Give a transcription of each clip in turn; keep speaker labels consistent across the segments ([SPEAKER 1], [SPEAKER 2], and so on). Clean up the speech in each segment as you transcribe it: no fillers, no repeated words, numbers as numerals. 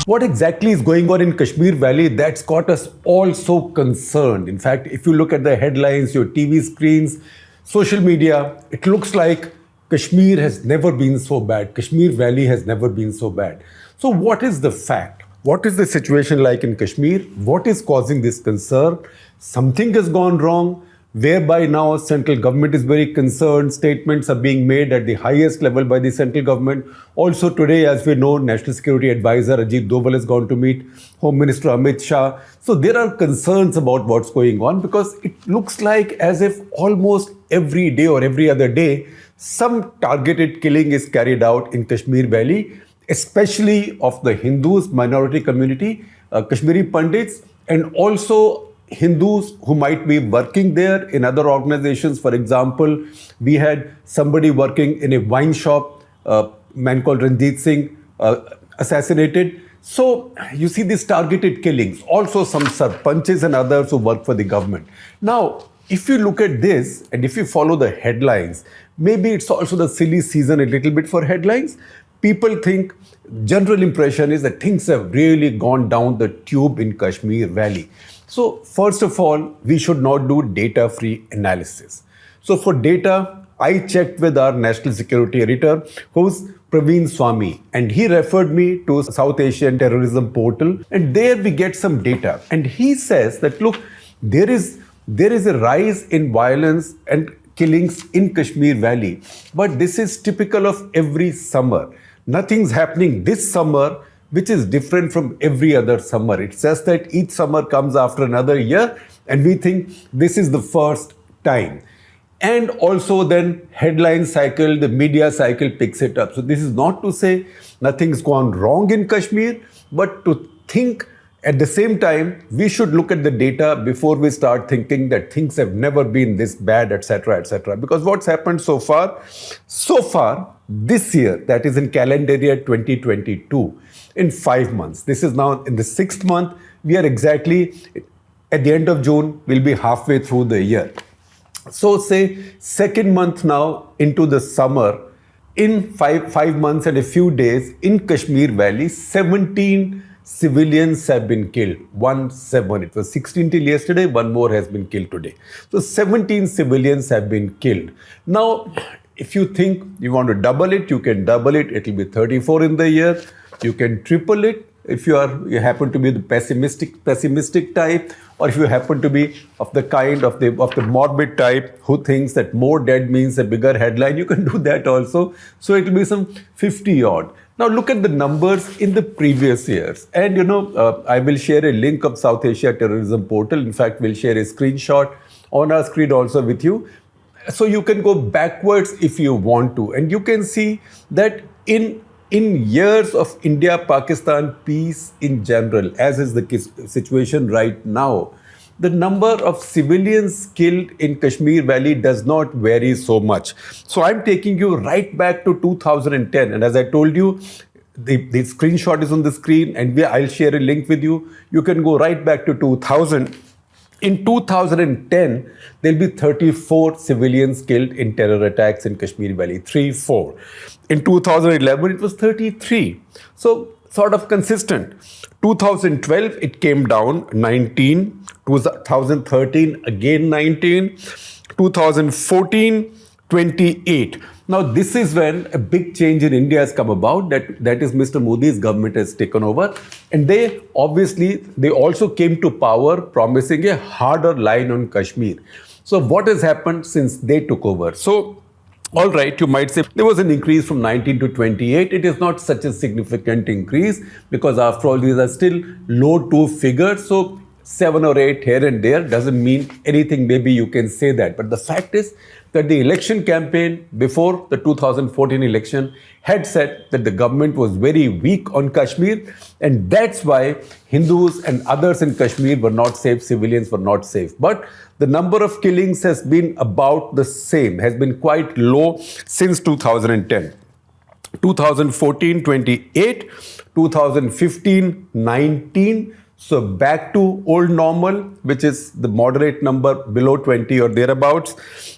[SPEAKER 1] What exactly is going on in Kashmir Valley that's got us all so concerned? In fact, if you look at the headlines, your TV screens, social media, it looks like Kashmir has never been so bad. Kashmir Valley has never been so bad. So what is the fact? What is the situation like in Kashmir? What is causing this concern? Something has gone wrong, whereby now central government is very concerned. Statements are being made at the highest level by the central government. Also today, as we know, National Security Advisor Ajit Doval has gone to meet Home Minister Amit Shah. So there are concerns about what's going on, because it looks like as if almost every day or every other day, some targeted killing is carried out in Kashmir Valley, especially of the Hindus, minority community, Kashmiri Pandits, and also Hindus who might be working there in other organizations. For example, we had somebody working in a wine shop, a man called Ranjit Singh, assassinated. So you see these targeted killings, also some sarpanches and others who work for the government. Now, if you look at this and if you follow the headlines, maybe it's also the silly season a little bit for headlines. People think, general impression is that things have really gone down the tube in Kashmir Valley. So first of all, we should not do data-free analysis. So for data, I checked with our national security editor, who's Praveen Swami, and he referred me to South Asian terrorism portal, and there we get some data. And he says that, look, there is a rise in violence and killings in Kashmir Valley, but this is typical of every summer. Nothing's happening this summer which is different from every other summer. It's just that each summer comes after another year, and we think this is the first time. And also then headline cycle, the media cycle picks it up. So this is not to say nothing's gone wrong in Kashmir, but to think at the same time, we should look at the data before we start thinking that things have never been this bad, etc., etc. Because what's happened so far this year, that is in calendar year 2022, in 5 months. This is now in the 6th month. We are exactly at the end of June, we'll be halfway through the year. So say 2nd month now into the summer, in five months and a few days in Kashmir Valley, 17 civilians have been killed. 17. It was 16 till yesterday, one more has been killed today. So 17 civilians have been killed. Now, if you think you want to double it, you can double it. It will be 34 in the year. You can triple it if you happen to be the pessimistic type, or if you happen to be of the kind of the morbid type who thinks that more dead means a bigger headline. You can do that also. So it will be some 50 odd. Now look at the numbers in the previous years. And I will share a link of South Asia Terrorism Portal. In fact, we'll share a screenshot on our screen also with you. So you can go backwards if you want to. And you can see that in years of India-Pakistan peace in general, as is the situation right now, the number of civilians killed in Kashmir Valley does not vary so much. So I'm taking you right back to 2010. And as I told you, the screenshot is on the screen, and I'll share a link with you. You can go right back to 2000. In 2010, there'll be 34 civilians killed in terror attacks in Kashmir Valley, 34. In 2011, it was 33. So sort of consistent. 2012, it came down 19. 2013, again 19. 2014, 28. Now, this is when a big change in India has come about. That is, Mr. Modi's government has taken over. And they also came to power promising a harder line on Kashmir. So what has happened since they took over? So, all right, you might say there was an increase from 19 to 28. It is not such a significant increase, because after all, these are still low two figures. So 7 or 8 here and there doesn't mean anything. Maybe you can say that. But the fact is that the election campaign before the 2014 election had said that the government was very weak on Kashmir, and that's why Hindus and others in Kashmir were not safe, civilians were not safe. But the number of killings has been about the same, has been quite low since 2010. 2014, 28, 2015, 19, So back to old normal, which is the moderate number below 20 or thereabouts.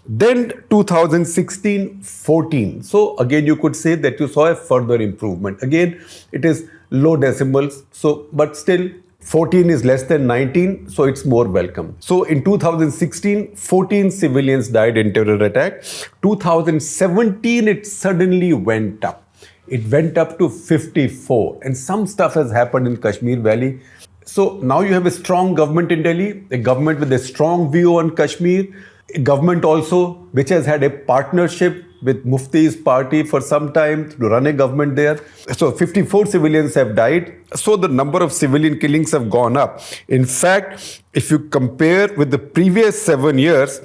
[SPEAKER 1] Then 2016-14. So again, you could say that you saw a further improvement. Again, it is low decimals. So, but still 14 is less than 19, so it's more welcome. So in 2016, 14 civilians died in terror attack. 2017, it suddenly went up. It went up to 54, and some stuff has happened in Kashmir Valley. So now you have a strong government in Delhi, a government with a strong view on Kashmir, a government also which has had a partnership with Mufti's party for some time to run a government there. So 54 civilians have died. So the number of civilian killings have gone up. In fact, if you compare with the previous 7 years,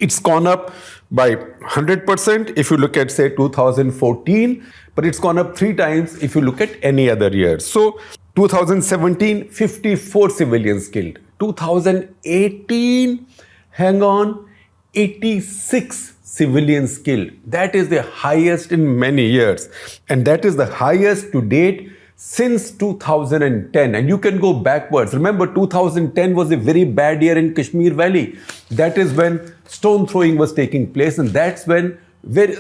[SPEAKER 1] it's gone up by 100% if you look at, say, 2014, but it's gone up 3 times if you look at any other year. So 2017, 54 civilians killed. 2018, hang on, 86 civilians killed. That is the highest in many years. And that is the highest to date since 2010. And you can go backwards. Remember, 2010 was a very bad year in Kashmir Valley. That is when stone throwing was taking place. And that's when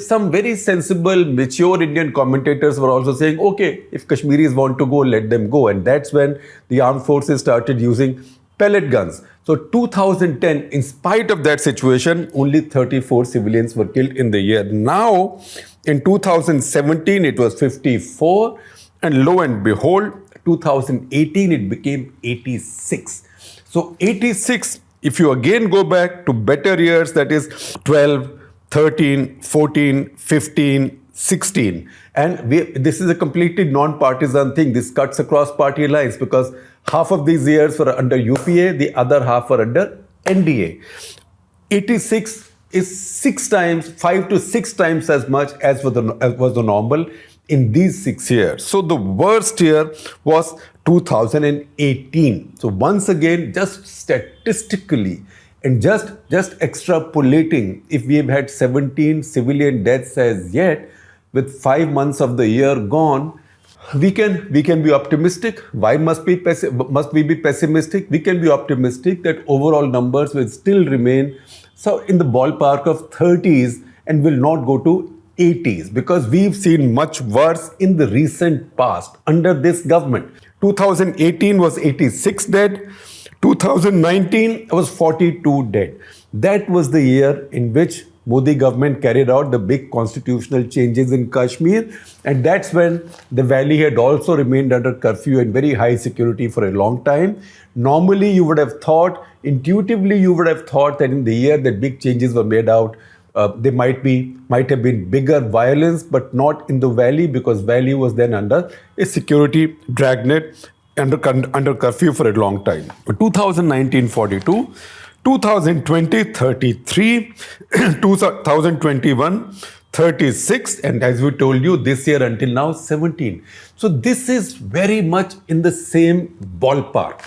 [SPEAKER 1] some very sensible, mature Indian commentators were also saying, okay, if Kashmiris want to go, let them go. And that's when the armed forces started using pellet guns. So 2010, in spite of that situation, only 34 civilians were killed in the year. Now, in 2017, it was 54. And lo and behold, 2018, it became 86. So 86, if you again go back to better years, that is 12, 13, 14, 15, 16. And this is a completely non-partisan thing. This cuts across party lines because half of these years were under UPA, the other half were under NDA. 86 is 5 to 6 times as much as was the normal in these 6 years. So the worst year was 2018. So once again, just statistically and just extrapolating, if we have had 17 civilian deaths as yet, with 5 months of the year gone, we can be optimistic. Why must we be pessimistic? We can be optimistic that overall numbers will still remain so in the ballpark of 30s and will not go to 80s, because we've seen much worse in the recent past under this government. 2018 was 86 dead. 2019 was 42 dead. That was the year in which Modi government carried out the big constitutional changes in Kashmir, and that's when the valley had also remained under curfew and very high security for a long time. Normally, you would have thought, intuitively, you would have thought that in the year that big changes were made out, there might have been bigger violence, but not in the valley, because valley was then under a security dragnet under curfew for a long time. 2019, 42. 2020, 33, 2021, 36, and as we told you, this year until now, 17. So this is very much in the same ballpark.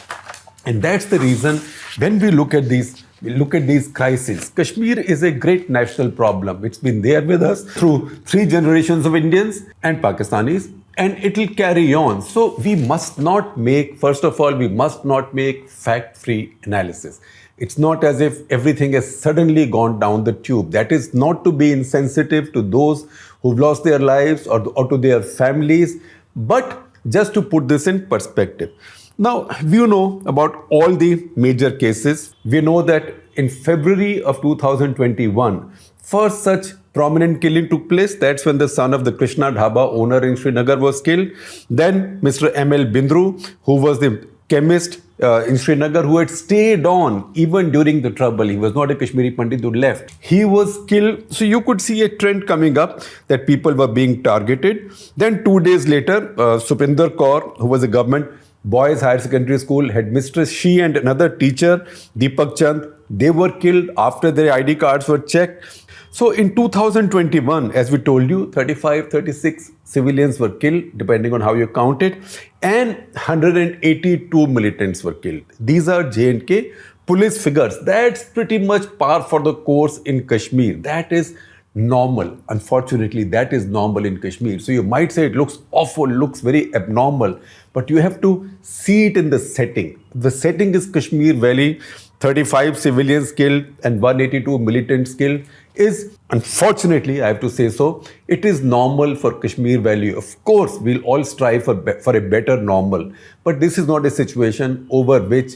[SPEAKER 1] And that's the reason when we look at these crises. Kashmir is a great national problem. It's been there with us through 3 generations of Indians and Pakistanis, and it will carry on. So we must not make, first of all, we must not make fact-free analysis. It's not as if everything has suddenly gone down the tube. That is not to be insensitive to those who've lost their lives or to their families, but just to put this in perspective. Now, we know about all the major cases. We know that in February of 2021, first such prominent killing took place. That's when the son of the Krishna Dhaba owner in Srinagar was killed. Then Mr. M.L. Bindru, who was the chemist in Srinagar, who had stayed on even during the trouble. He was not a Kashmiri Pandit who left. He was killed. So you could see a trend coming up that people were being targeted. Then 2 days later, Supinder Kaur, who was a government boys higher secondary school headmistress, she and another teacher, Deepak Chand, they were killed after their ID cards were checked. So in 2021, as we told you, 35, 36 civilians were killed, depending on how you count it, and 182 militants were killed. These are J&K police figures. That's pretty much par for the course in Kashmir. That is normal. Unfortunately, that is normal in Kashmir. So you might say it looks awful, looks very abnormal, but you have to see it in the setting. The setting is Kashmir Valley, 35 civilians killed and 182 militants killed is, unfortunately, I have to say so, it is normal for Kashmir Valley. Of course, we'll all strive for a better normal, but this is not a situation over which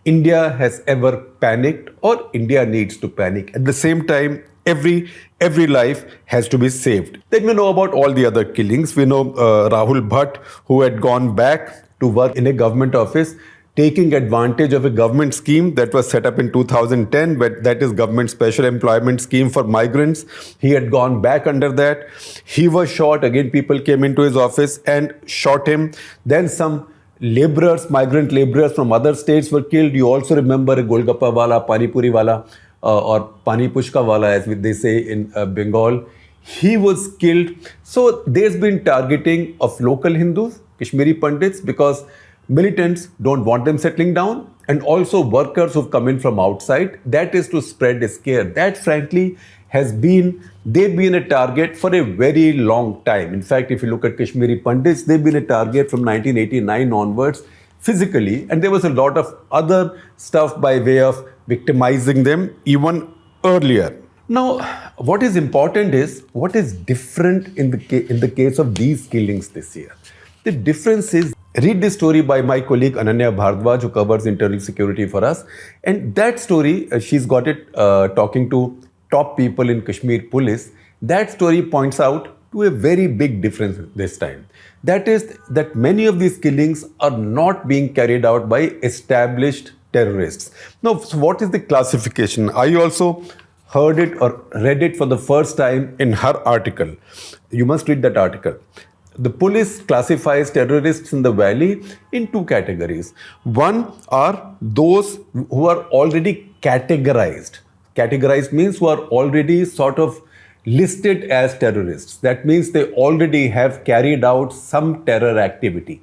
[SPEAKER 1] India has ever panicked or India needs to panic. At the same time, every life has to be saved. Then we know about all the other killings. We know Rahul Bhatt, who had gone back to work in a government office, taking advantage of a government scheme that was set up in 2010, but that is government special employment scheme for migrants. He had gone back under that. He was shot. Again, people came into his office and shot him. Then some laborers, migrant laborers from other states were killed. You also remember Golgappa wala, Pani Puri wala, or Pani Pushka wala, as they say in Bengal. He was killed. So there's been targeting of local Hindus, Kashmiri Pandits, because militants don't want them settling down, and also workers who've come in from outside. That is to spread a scare. That, frankly, they've been a target for a very long time. In fact, if you look at Kashmiri Pandits, they've been a target from 1989 onwards physically, and there was a lot of other stuff by way of victimizing them even earlier. Now, what is important is what is different in the case of these killings this year. The difference is, read this story by my colleague Ananya Bhardwaj, who covers internal security for us. And that story, she's got it talking to top people in Kashmir police. That story points out to a very big difference this time. That is that many of these killings are not being carried out by established terrorists. Now, so what is the classification? I also heard it or read it for the first time in her article. You must read that article. The police classifies terrorists in the valley in two categories. One are those who are already categorized. Categorized means who are already sort of listed as terrorists. That means they already have carried out some terror activity.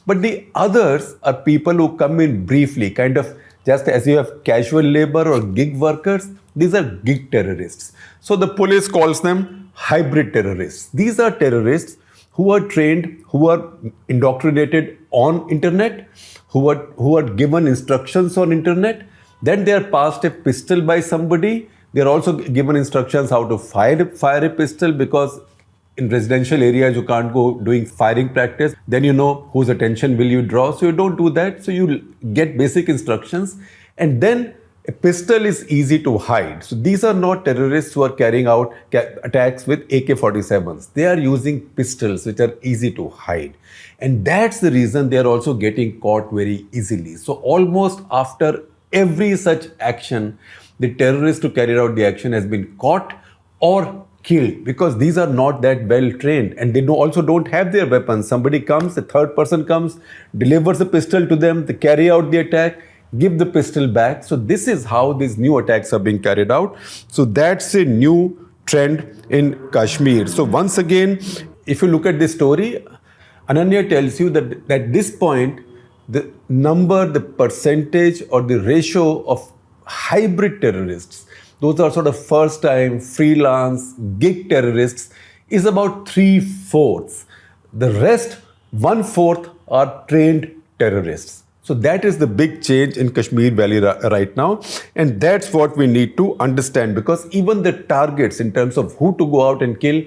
[SPEAKER 1] But the others are people who come in briefly, kind of just as you have casual labor or gig workers. These are gig terrorists. So the police calls them hybrid terrorists. These are terrorists who are trained, who are indoctrinated on internet, who are given instructions on internet. Then they are passed a pistol by somebody. They are also given instructions how to fire a pistol, because in residential areas you can't go doing firing practice. Then you know whose attention will you draw. So you don't do that. So you get basic instructions. And then a pistol is easy to hide. So these are not terrorists who are carrying out attacks with AK-47s. They are using pistols which are easy to hide. And that's the reason they are also getting caught very easily. So almost after every such action, the terrorist who carried out the action has been caught or killed, because these are not that well trained, and they also don't have their weapons. Somebody comes, a third person comes, delivers a pistol to them, they carry out the attack, give the pistol back. So this is how these new attacks are being carried out. So that's a new trend in Kashmir. So once again, if you look at this story, Ananya tells you that at this point, the number, the percentage or the ratio of hybrid terrorists, those are sort of first time freelance gig terrorists, is about 3/4. The rest, 1/4, are trained terrorists. So that is the big change in Kashmir Valley right now. And that's what we need to understand, because even the targets in terms of who to go out and kill,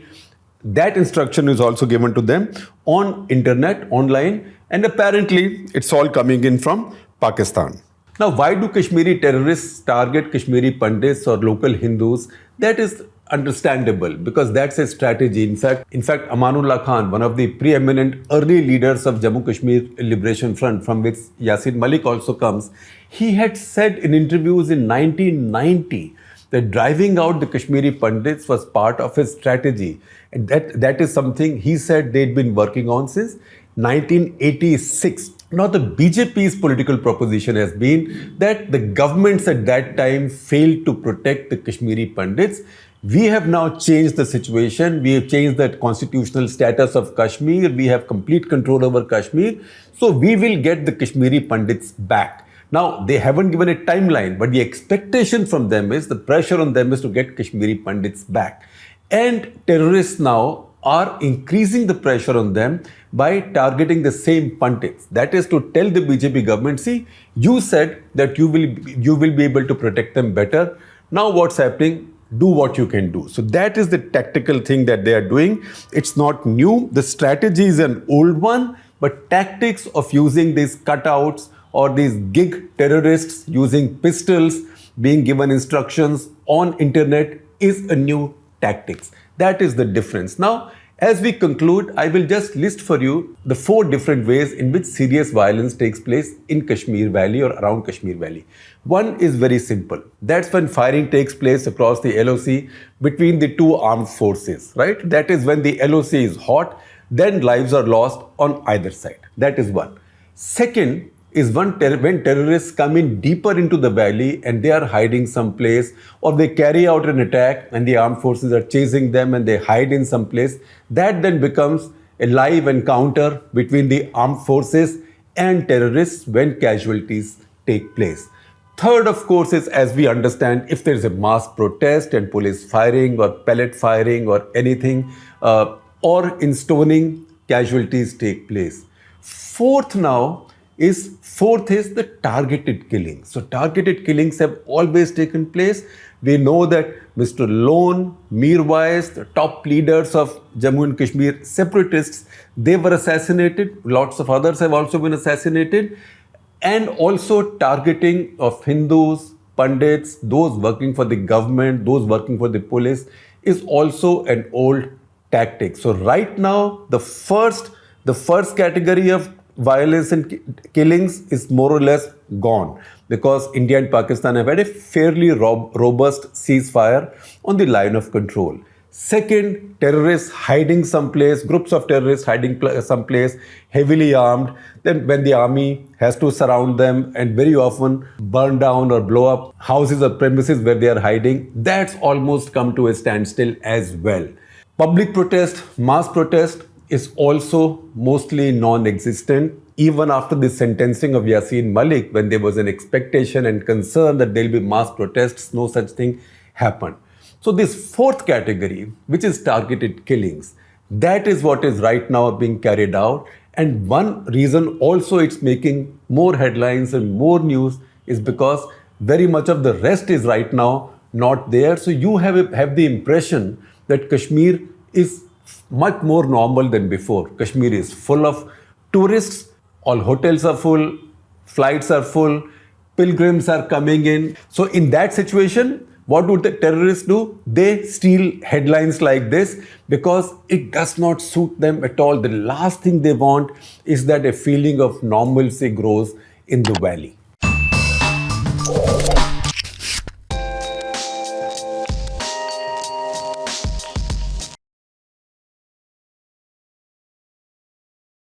[SPEAKER 1] that instruction is also given to them on internet, online, and apparently it's all coming in from Pakistan. Now, why do Kashmiri terrorists target Kashmiri Pandits or local Hindus? That is understandable, because that's a strategy. In fact, Amanullah Khan, one of the preeminent early leaders of Jammu Kashmir Liberation Front, from which Yasin Malik also comes, he had said in interviews in 1990 that driving out the Kashmiri Pandits was part of his strategy. And that is something he said they'd been working on since 1986. Now, the BJP's political proposition has been that the governments at that time failed to protect the Kashmiri Pandits. We have now changed the situation. We have changed the constitutional status of Kashmir. We have complete control over Kashmir. So we will get the Kashmiri Pandits back. Now, they haven't given a timeline, but the expectation from them is, the pressure on them is to get Kashmiri Pandits back. And terrorists now are increasing the pressure on them by targeting the same Pandits. That is to tell the BJP government, see, you said that you will be able to protect them better. Now what's happening? Do what you can do. So that is the tactical thing that they are doing. It's not new. The strategy is an old one, but tactics of using these cutouts or these gig terrorists using pistols, being given instructions on internet is a new tactics. That is the difference. Now, as we conclude, I will just list for you the 4 different ways in which serious violence takes place in Kashmir Valley or around Kashmir Valley. One is very simple. That's when firing takes place across the LOC between the 2 armed forces, right? That is when the LOC is hot, then lives are lost on either side. That is one. Second is when terrorists come in deeper into the valley and they are hiding someplace, or they carry out an attack and the armed forces are chasing them and they hide in some place. That then becomes a live encounter between the armed forces and terrorists when casualties take place. Third, of course, is, as we understand, if there is a mass protest and police firing or pellet firing or anything, or in stoning, casualties take place. Fourth is the targeted killings. So targeted killings have always taken place. We know that Mr. Lone, Mirwais, the top leaders of Jammu and Kashmir separatists, they were assassinated. Lots of others have also been assassinated. And also targeting of Hindus, Pandits, those working for the government, those working for the police is also an old tactic. So right now, the first category of violence and killings is more or less gone, because India and Pakistan have had a fairly robust ceasefire on the line of control. Second, terrorists hiding someplace, groups of terrorists hiding someplace, heavily armed. Then when the army has to surround them and very often burn down or blow up houses or premises where they are hiding, that's almost come to a standstill as well. Public protest, mass protest, is also mostly non-existent. Even after the sentencing of Yasin Malik, when there was an expectation and concern that there will be mass protests, no such thing happened. So this fourth category, which is targeted killings, that is what is right now being carried out. And one reason also it's making more headlines and more news is because very much of the rest is right now not there. So you have the impression that Kashmir is much more normal than before. Kashmir is full of tourists, all hotels are full, flights are full, pilgrims are coming in. So in that situation, what would the terrorists do? They steal headlines like this because it does not suit them at all. The last thing they want is that a feeling of normalcy grows in the valley.